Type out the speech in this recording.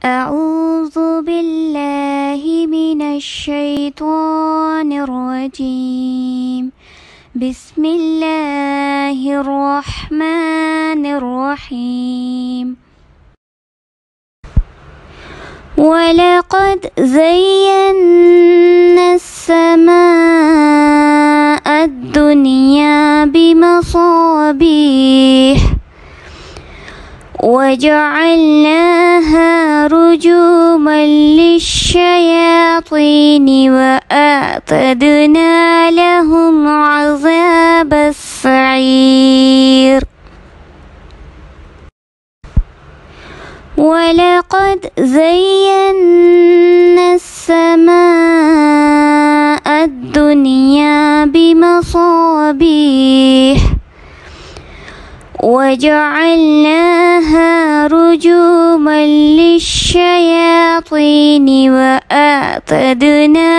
أعوذ بالله من الشيطان الرجيم. بسم الله الرحمن الرحيم. ولقد زينا السماء الدنيا بمصابيح وجعلناها رجوما للشياطين وأعتدنا لهم عذاب السعير. ولقد زينا السماء الدنيا بمصابيح وجعلناها رجوما للشياطين وأعتدنا